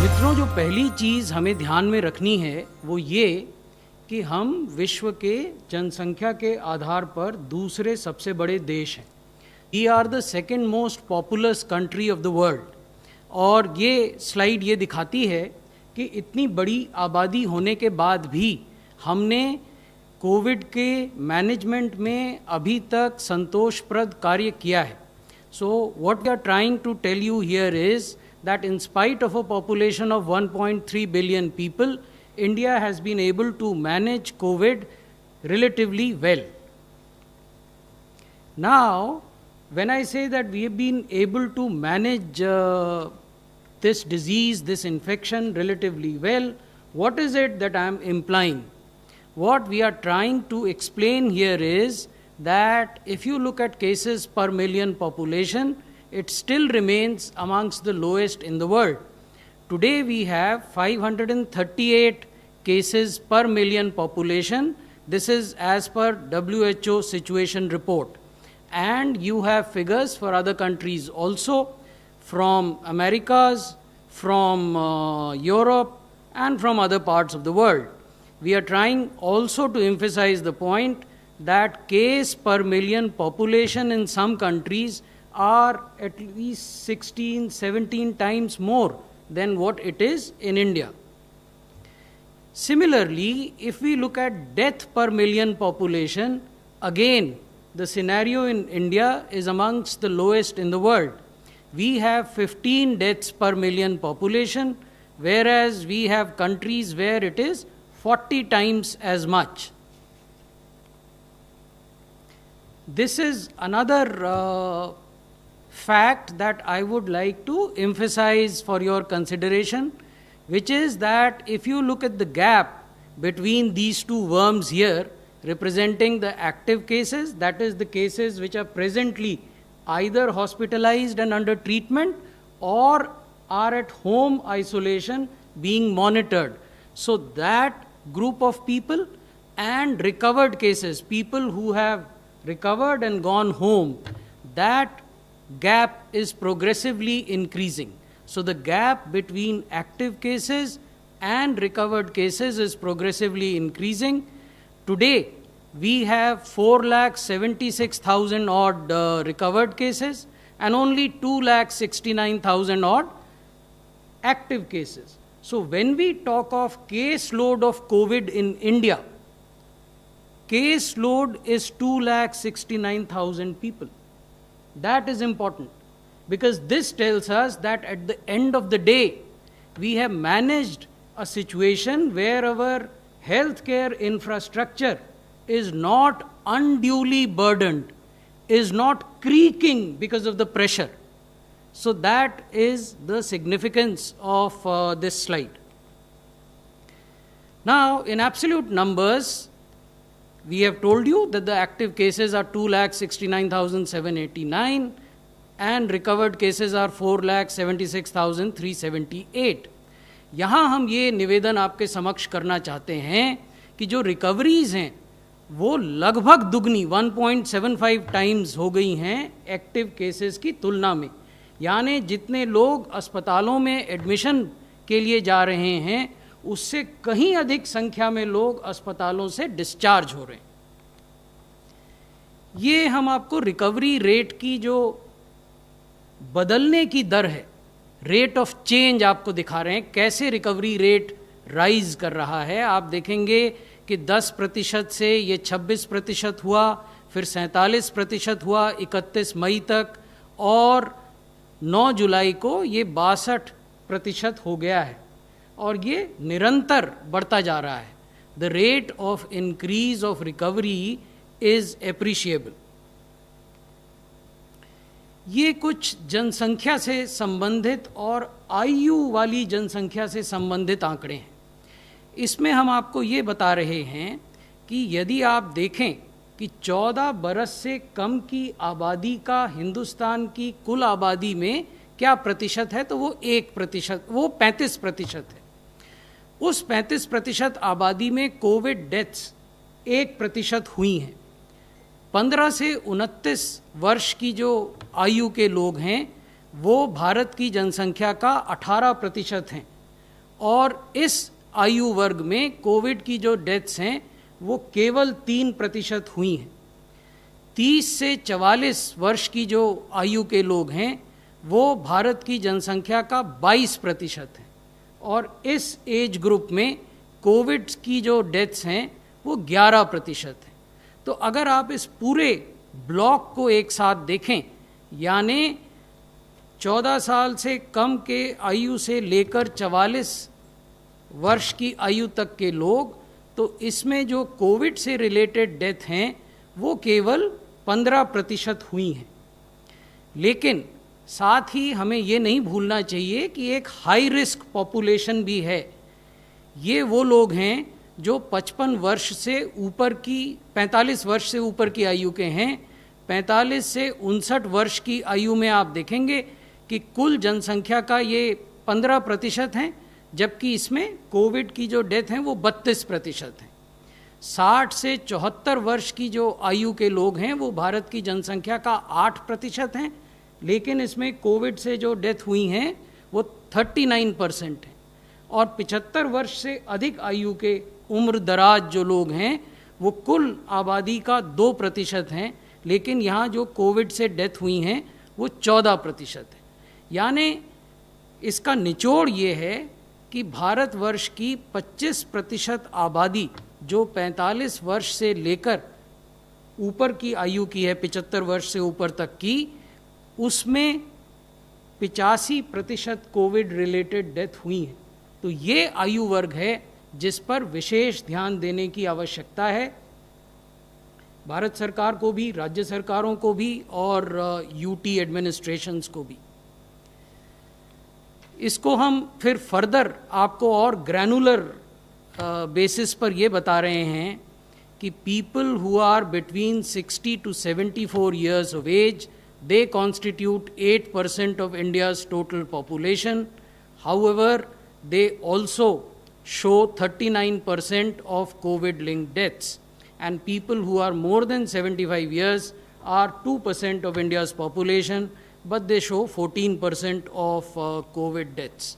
मित्रों, जो पहली चीज़ हमें ध्यान में रखनी है वो ये कि हम विश्व के जनसंख्या के आधार पर दूसरे सबसे बड़े देश हैं। We are the second most populous country of the world. और ये स्लाइड ये दिखाती है कि इतनी बड़ी आबादी होने के बाद भी हमने कोविड के मैनेजमेंट में अभी तक संतोषप्रद कार्य किया है। So what we are trying to tell you here is that in spite of a population of 1.3 billion people, India has been able to manage COVID relatively well. Now, when I say that we have been able to manage this disease, this infection relatively well, what is it that I am implying? What we are trying to explain here is that if you look at cases per million population, it still remains amongst the lowest in the world. Today we have 538 cases per million population. This is as per WHO situation report. And you have figures for other countries also, from Americas, from Europe, and from other parts of the world. We are trying also to emphasize the point that case per million population in some countries are at least 16, 17 times more than what it is in India. Similarly, if we look at death per million population, again, the scenario in India is amongst the lowest in the world. We have 15 deaths per million population, whereas we have countries where it is 40 times as much. This is another fact that I would like to emphasize for your consideration, which is that if you look at the gap between these two worms here, representing the active cases, that is the cases which are presently either hospitalized and under treatment or are at home isolation being monitored. So that group of people and recovered cases, people who have recovered and gone home, that gap is progressively increasing. So the gap between active cases and recovered cases is progressively increasing. Today, we have 4,76,000 odd recovered cases and only 2,69,000 odd active cases. So when we talk of caseload of COVID in India, caseload is 2,69,000 people. That is important because this tells us that at the end of the day, we have managed a situation where our healthcare infrastructure is not unduly burdened, is not creaking because of the pressure. So that is the significance of this slide. Now, in absolute numbers, we have told you that the active cases are 2,69,789 and recovered cases are 4,76,378. यहाँ हम ये निवेदन आपके समक्ष करना चाहते हैं कि जो रिकवरीज हैं वो लगभग दुगनी 1.75 टाइम्स हो गई हैं एक्टिव केसेस की तुलना में। यानी जितने लोग अस्पतालों में एडमिशन के लिए जा रहे हैं उससे कहीं अधिक संख्या में लोग अस्पतालों से डिस्चार्ज हो रहे हैं। ये हम आपको रिकवरी रेट की जो बदलने की दर है, रेट ऑफ चेंज आपको दिखा रहे हैं, कैसे रिकवरी रेट राइज कर रहा है। आप देखेंगे कि 10% से ये 26% हुआ, फिर 47% हुआ 31 मई तक, और 9 जुलाई को ये 62% हो गया है और ये निरंतर बढ़ता जा रहा है। The rate of increase of recovery is appreciable. ये कुछ जनसंख्या से संबंधित और आयु वाली जनसंख्या से संबंधित आंकड़े हैं। इसमें हम आपको ये बता रहे हैं कि यदि आप देखें कि 14 बरस से कम की आबादी का हिंदुस्तान की कुल आबादी में क्या प्रतिशत है, तो वो 1%, वो 35% है। उस 35% आबादी में कोविड डेथ्स 1% हुई हैं। 15 से 29 वर्ष की जो आयु के लोग हैं वो भारत की जनसंख्या का 18% हैं। और इस आयु वर्ग में कोविड की जो डेथ्स हैं वो केवल 3% हुई हैं। 30 से 44 वर्ष की जो आयु के लोग हैं वो भारत की जनसंख्या का 22% है, और इस एज ग्रुप में कोविड की जो डेथ्स हैं वो 11% है। तो अगर आप इस पूरे ब्लॉक को एक साथ देखें, यानी 14 साल से कम के आयु से लेकर 44 वर्ष की आयु तक के लोग, तो इसमें जो कोविड से रिलेटेड डेथ हैं वो केवल 15% हुई हैं। लेकिन साथ ही हमें ये नहीं भूलना चाहिए कि एक हाई रिस्क पॉपुलेशन भी है। ये वो लोग हैं जो 55 वर्ष से ऊपर की 45 वर्ष से ऊपर की आयु के हैं। 45 से 59 वर्ष की आयु में आप देखेंगे कि कुल जनसंख्या का ये 15% हैं, जबकि इसमें कोविड की जो डेथ हैं वो 32% हैं। 60 से 74 वर्ष की जो आयु के लोग हैं वो भारत की जनसंख्या का 8% हैं, लेकिन इसमें कोविड से जो डेथ हुई हैं वो 39% हैं। और 75 वर्ष से अधिक आयु के उम्र दराज जो लोग हैं वो कुल आबादी का 2% हैं, लेकिन यहाँ जो कोविड से डेथ हुई हैं वो 14% है। यानी इसका निचोड़ ये है कि भारतवर्ष की 25% आबादी जो 45 वर्ष से लेकर ऊपर की आयु की है, 75 वर्ष से ऊपर तक की, उसमें 85% कोविड रिलेटेड डेथ हुई है। तो ये आयु वर्ग है जिस पर विशेष ध्यान देने की आवश्यकता है, भारत सरकार को भी, राज्य सरकारों को भी और यूटी एडमिनिस्ट्रेशंस को भी। इसको हम फिर फर्दर आपको और ग्रैनुलर बेसिस पर ये बता रहे हैं कि people who are between 60 to 74 years of age, they constitute 8% of India's total population. However, they also show 39% of COVID-linked deaths. And people who are more than 75 years are 2% of India's population, but they show 14% of COVID deaths.